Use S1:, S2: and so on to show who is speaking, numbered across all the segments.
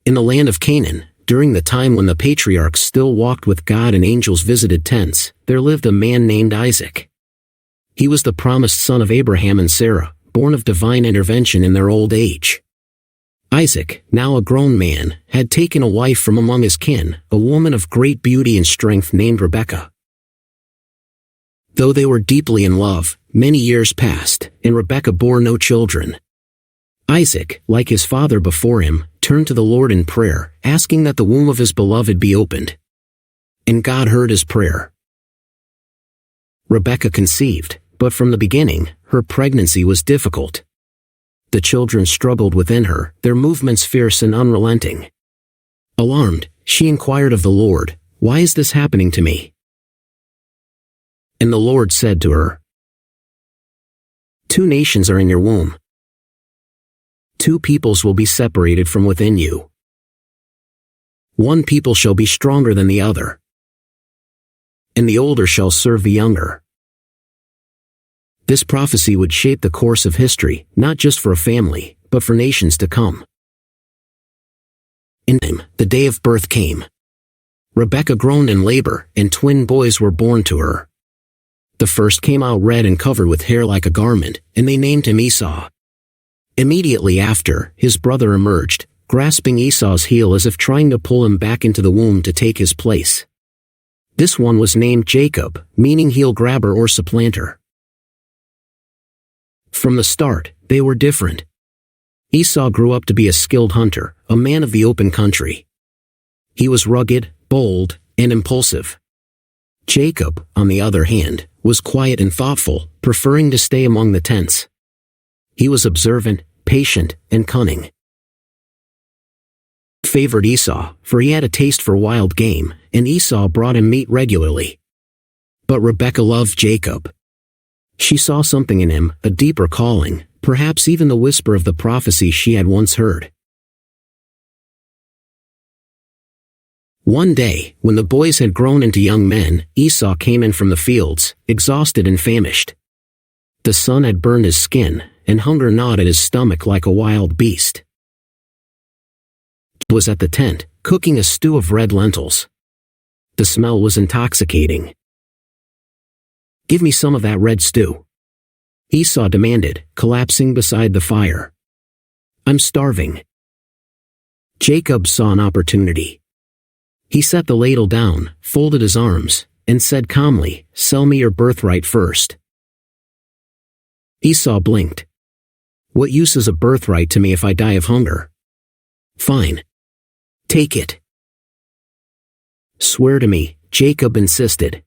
S1: In the land of Canaan, during the time when the patriarchs still walked with God and angels visited tents, there lived a man named Isaac. He was the promised son of Abraham and Sarah, born of divine intervention in their old age. Isaac, now a grown man, had taken a wife from among his kin, a woman of great beauty and strength named Rebekah. Though they were deeply in love, many years passed, and Rebekah bore no children. Isaac, like his father before him, turned to the Lord in prayer, asking that the womb of his beloved be opened. And God heard his prayer. Rebekah conceived, but from the beginning, her pregnancy was difficult. The children struggled within her, their movements fierce and unrelenting. Alarmed, she inquired of the Lord, "Why is this happening to me?" And the Lord said to her, "Two nations are in your womb. Two peoples will be separated from within you. One people shall be stronger than the other, and the older shall serve the younger." This prophecy would shape the course of history, not just for a family, but for nations to come. In time, the day of birth came. Rebekah groaned in labor, and twin boys were born to her. The first came out red and covered with hair like a garment, and they named him Esau. Immediately after, his brother emerged, grasping Esau's heel as if trying to pull him back into the womb to take his place. This one was named Jacob, meaning heel grabber or supplanter. From the start, they were different. Esau grew up to be a skilled hunter, a man of the open country. He was rugged, bold, and impulsive. Jacob, on the other hand, was quiet and thoughtful, preferring to stay among the tents. He was observant, patient, and cunning. Favored Esau, for he had a taste for wild game, and Esau brought him meat regularly. But Rebekah loved Jacob. She saw something in him, a deeper calling, perhaps even the whisper of the prophecy she had once heard. One day, when the boys had grown into young men, Esau came in from the fields, exhausted and famished. The sun had burned his skin, and hunger gnawed at his stomach like a wild beast. He was at the tent, cooking a stew of red lentils. The smell was intoxicating. "Give me some of that red stew," Esau demanded, collapsing beside the fire. "I'm starving." Jacob saw an opportunity. He set the ladle down, folded his arms, and said calmly, "Sell me your birthright first." Esau blinked. "What use is a birthright to me if I die of hunger?" "Fine. Take it." "Swear to me," Jacob insisted.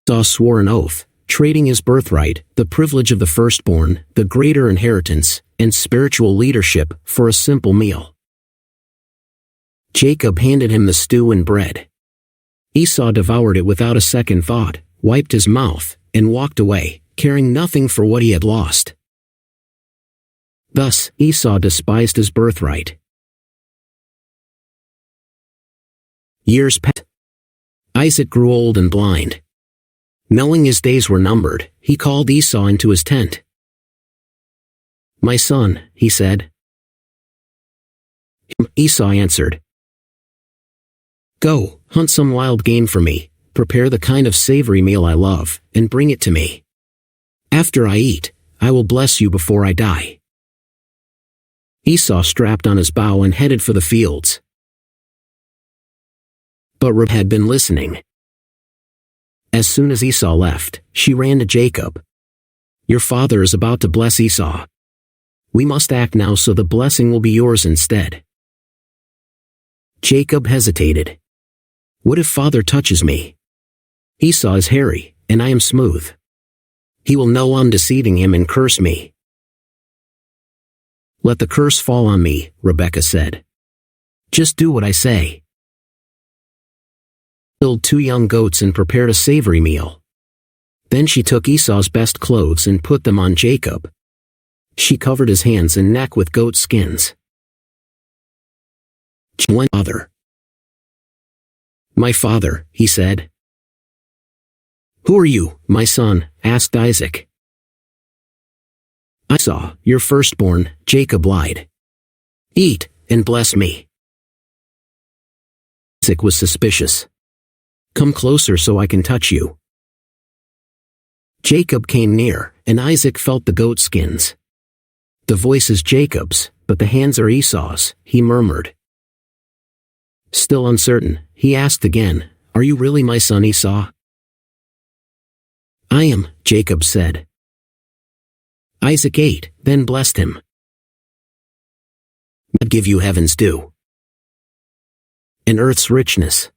S1: Esau swore an oath, trading his birthright, the privilege of the firstborn, the greater inheritance, and spiritual leadership, for a simple meal. Jacob handed him the stew and bread. Esau devoured it without a second thought, wiped his mouth, and walked away, caring nothing for what he had lost. Thus, Esau despised his birthright. Years passed. Isaac grew old and blind. Knowing his days were numbered, he called Esau into his tent. "My son," he said. Esau answered, "Go, hunt some wild game for me, prepare the kind of savory meal I love, and bring it to me. After I eat, I will bless you before I die." Esau strapped on his bow and headed for the fields. But Rebekah had been listening. As soon as Esau left, she ran to Jacob. "Your father is about to bless Esau. We must act now so the blessing will be yours instead." Jacob hesitated. "What if father touches me? Esau is hairy, and I am smooth. He will know I'm deceiving him and curse me." "Let the curse fall on me," Rebekah said. "Just do what I say." Killed 2 young goats and prepared a savory meal. Then she took Esau's best clothes and put them on Jacob. She covered his hands and neck with goat skins. "Father." "My father," he said. "Who are you, my son?" asked Isaac. "Esau, your firstborn," Jacob lied. "Eat, and bless me." Isaac was suspicious. "Come closer so I can touch you." Jacob came near, and Isaac felt the goat skins. "The voice is Jacob's, but the hands are Esau's," he murmured. Still uncertain, he asked again, "Are you really my son Esau?" "I am," Jacob said. Isaac ate, then blessed him. "God give you heaven's dew, and earth's richness,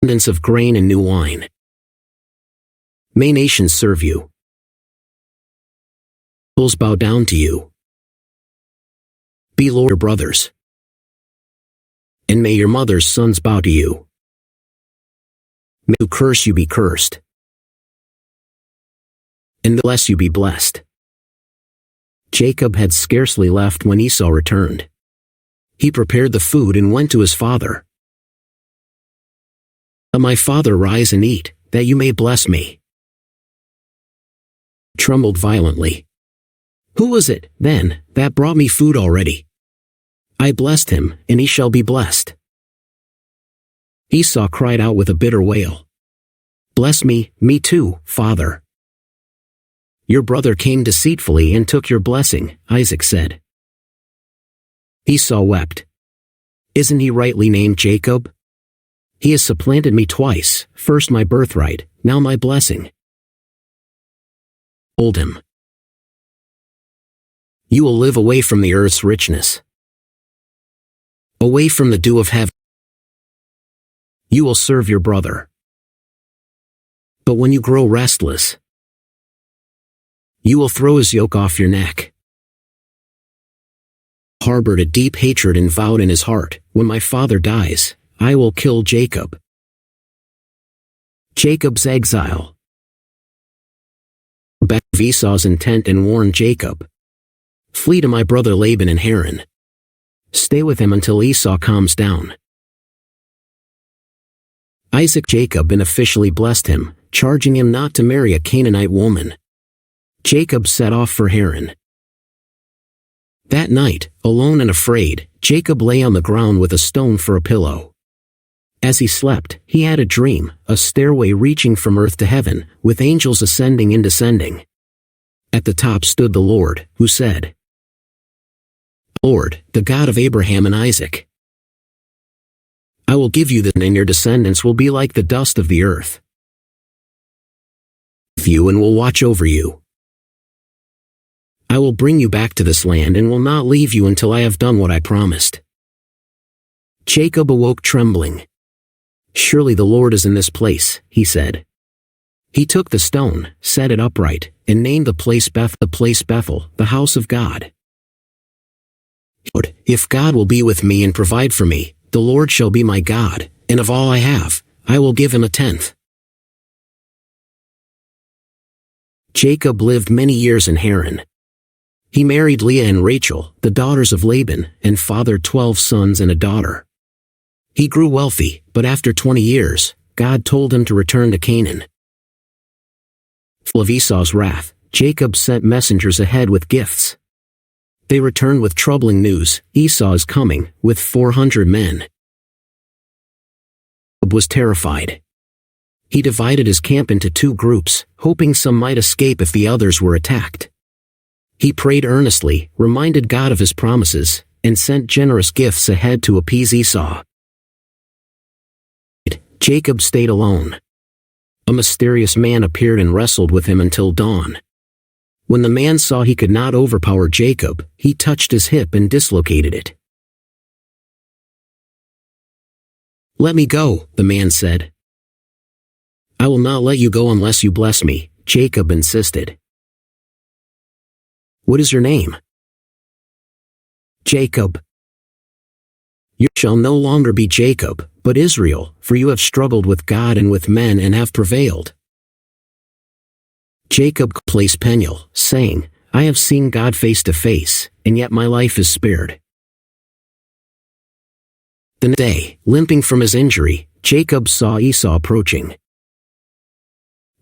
S1: abundance of grain and new wine. May nations serve you. Peoples bow down to you. Be Lord your brothers. And may your mother's sons bow to you. May who curse you be cursed. And the bless you be blessed." Jacob had scarcely left when Esau returned. He prepared the food and went to his father. "Let my father rise and eat, that you may bless me." Trembled violently. "Who was it, then, that brought me food already? I blessed him, and he shall be blessed." Esau cried out with a bitter wail. "Bless me, me too, father." "Your brother came deceitfully and took your blessing," Isaac said. Esau wept. "Isn't he rightly named Jacob? He has supplanted me twice, first my birthright, now my blessing." Told him, "You will live away from the earth's richness, away from the dew of heaven. You will serve your brother. But when you grow restless, you will throw his yoke off your neck." Harbored a deep hatred and vowed in his heart, "When my father dies, I will kill Jacob." Jacob's exile. Back of Esau's intent and warned Jacob, "Flee to my brother Laban in Haran. Stay with him until Esau calms down." Isaac Jacob unofficially blessed him, charging him not to marry a Canaanite woman. Jacob set off for Haran. That night, alone and afraid, Jacob lay on the ground with a stone for a pillow. As he slept, he had a dream, a stairway reaching from earth to heaven, with angels ascending and descending. At the top stood the Lord, who said, "Lord, the God of Abraham and Isaac, I will give you this, and your descendants will be like the dust of the earth. With you and will watch over you. I will bring you back to this land and will not leave you until I have done what I promised." Jacob awoke trembling. "Surely the Lord is in this place," he said. He took the stone, set it upright, and named the place Bethel, the house of God. "If God will be with me and provide for me, the Lord shall be my God, and of all I have, I will give him a tenth." Jacob lived many years in Haran. He married Leah and Rachel, the daughters of Laban, and fathered 12 sons and a daughter. He grew wealthy, but after 20 years, God told him to return to Canaan. Full of Esau's wrath, Jacob sent messengers ahead with gifts. They returned with troubling news: Esau is coming, with 400 men. Jacob was terrified. He divided his camp into 2 groups, hoping some might escape if the others were attacked. He prayed earnestly, reminded God of his promises, and sent generous gifts ahead to appease Esau. Jacob stayed alone. A mysterious man appeared and wrestled with him until dawn. When the man saw he could not overpower Jacob, he touched his hip and dislocated it. "Let me go," the man said. "I will not let you go unless you bless me," Jacob insisted. "What is your name?" "Jacob." "You shall no longer be Jacob, but Israel, for you have struggled with God and with men and have prevailed." Jacob placed Peniel, saying, "I have seen God face to face, and yet my life is spared." The next day, limping from his injury, Jacob saw Esau approaching.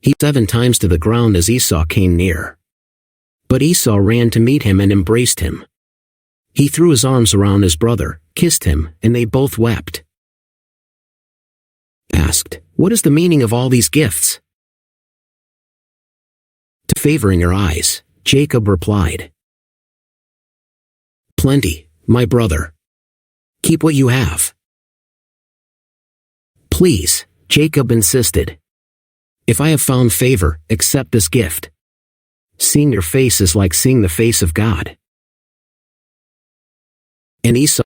S1: He 7 times to the ground as Esau came near. But Esau ran to meet him and embraced him. He threw his arms around his brother, kissed him, and they both wept. Asked, "What is the meaning of all these gifts?" "To favor in your eyes," Jacob replied. "Plenty, my brother. Keep what you have." "Please," Jacob insisted. "If I have found favor, accept this gift. Seeing your face is like seeing the face of God." And Esau.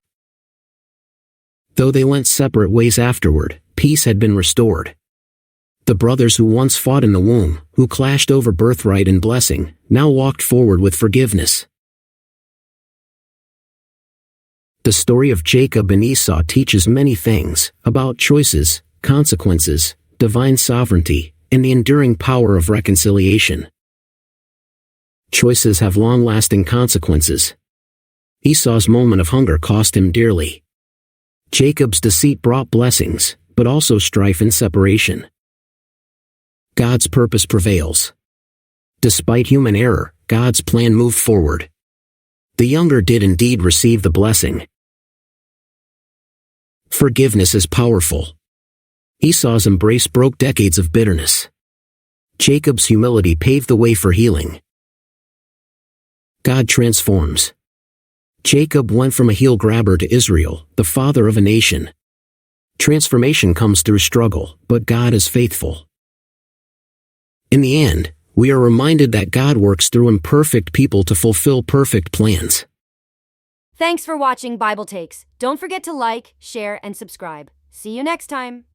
S1: Though they went separate ways afterward, peace had been restored. The brothers who once fought in the womb, who clashed over birthright and blessing, now walked forward with forgiveness. The story of Jacob and Esau teaches many things about choices, consequences, divine sovereignty, and the enduring power of reconciliation. Choices have long-lasting consequences. Esau's moment of hunger cost him dearly. Jacob's deceit brought blessings, but also strife and separation. God's purpose prevails. Despite human error, God's plan moved forward. The younger did indeed receive the blessing. Forgiveness is powerful. Esau's embrace broke decades of bitterness. Jacob's humility paved the way for healing. God transforms. Jacob went from a heel grabber to Israel, the father of a nation. Transformation comes through struggle, but God is faithful. In the end, we are reminded that God works through imperfect people to fulfill perfect plans.
S2: Thanks for watching Bible Takes. Don't forget to like, share, and subscribe. See you next time.